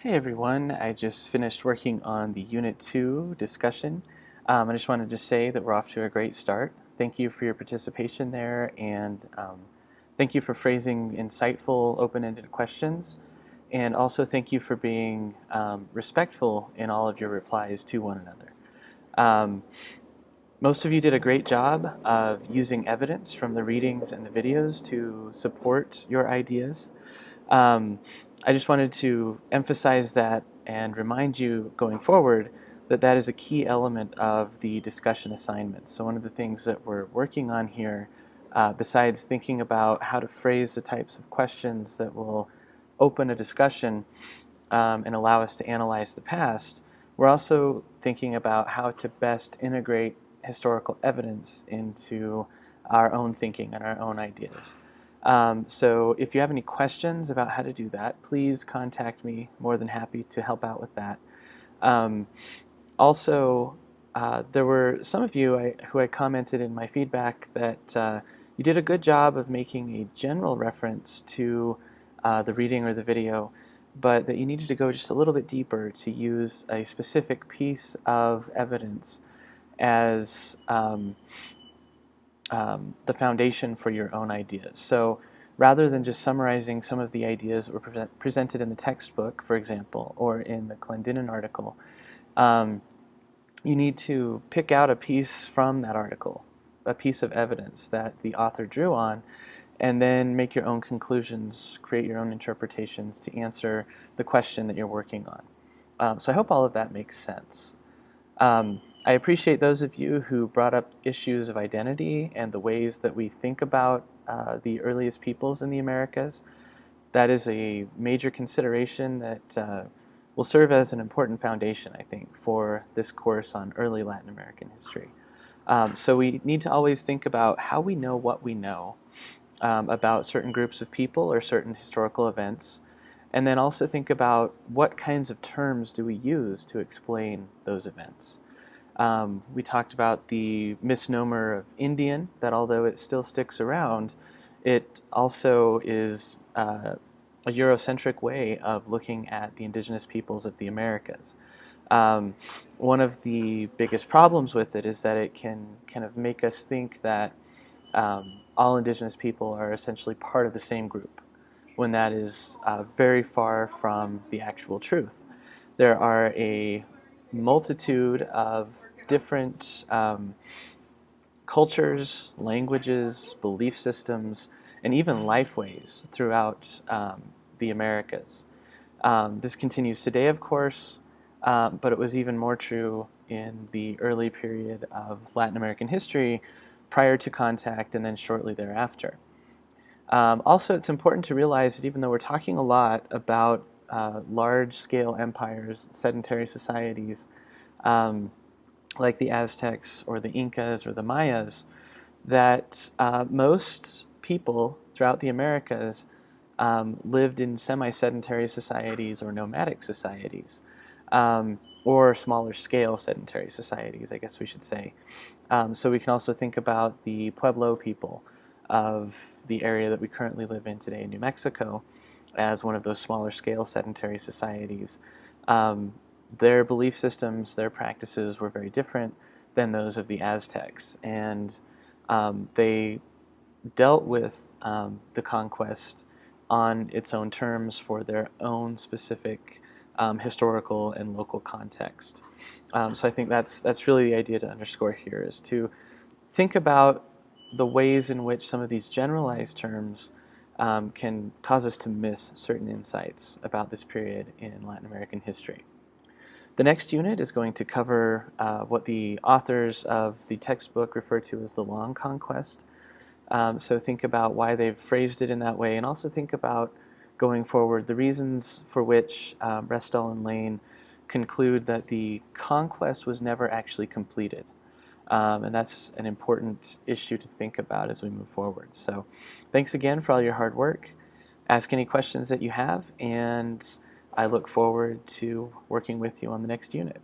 Hey everyone, I just finished working on the Unit 2 discussion. I just wanted to say that we're off to a great start. Thank you for your participation there, and thank you for phrasing insightful, open-ended questions. And also thank you for being respectful in all of your replies to one another. Um, Most of you did a great job of using evidence from the readings and the videos to support your ideas. Um, I just wanted to emphasize that and remind you going forward that that is a key element of the discussion assignments. So one of the things that we're working on here, besides thinking about how to phrase the types of questions that will open a discussion and allow us to analyze the past, we're also thinking about how to best integrate historical evidence into our own thinking and our own ideas. So if you have any questions about how to do that, please contact me. More than happy to help out with that. Um, Also, there were some of you who I commented in my feedback that you did a good job of making a general reference to the reading or the video, but that you needed to go just a little bit deeper to use a specific piece of evidence as the foundation for your own ideas. So rather than just summarizing some of the ideas that were presented in the textbook, for example, or in the Clendenin article, um, you need to pick out a piece from that article, a piece of evidence that the author drew on, and then make your own conclusions, create your own interpretations to answer the question that you're working on. So I hope all of that makes sense. I appreciate those of you who brought up issues of identity and the ways that we think about the earliest peoples in the Americas. That is a major consideration that will serve as an important foundation, I think, for this course on early Latin American history. So we need to always think about how we know what we know about certain groups of people or certain historical events, and then also think about what kinds of terms do we use to explain those events. We talked about the misnomer of Indian, that although it still sticks around, it also is a Eurocentric way of looking at the indigenous peoples of the Americas. Um, One of the biggest problems with it is that it can kind of make us think that all indigenous people are essentially part of the same group, when that is very far from the actual truth. There are a multitude of different cultures, languages, belief systems, and even lifeways throughout the Americas. This continues today, of course, but it was even more true in the early period of Latin American history prior to contact and then shortly thereafter. Also, it's important to realize that even though we're talking a lot about large-scale empires, sedentary societies, um, like the Aztecs or the Incas or the Mayas, that most people throughout the Americas lived in semi-sedentary societies or nomadic societies, or smaller scale sedentary societies, I guess we should say. So we can also think about the Pueblo people of the area that we currently live in today in New Mexico as one of those smaller scale sedentary societies. Um, their belief systems, their practices were very different than those of the Aztecs, and they dealt with the conquest on its own terms for their own specific historical and local context. So I think that's really the idea to underscore here, is to think about the ways in which some of these generalized terms can cause us to miss certain insights about this period in Latin American history. The next unit is going to cover what the authors of the textbook refer to as the Long Conquest. So think about why they've phrased it in that way, and also think about going forward the reasons for which Restall and Lane conclude that the conquest was never actually completed. And that's an important issue to think about as we move forward. So thanks again for all your hard work. Ask any questions that you have, and I look forward to working with you on the next unit.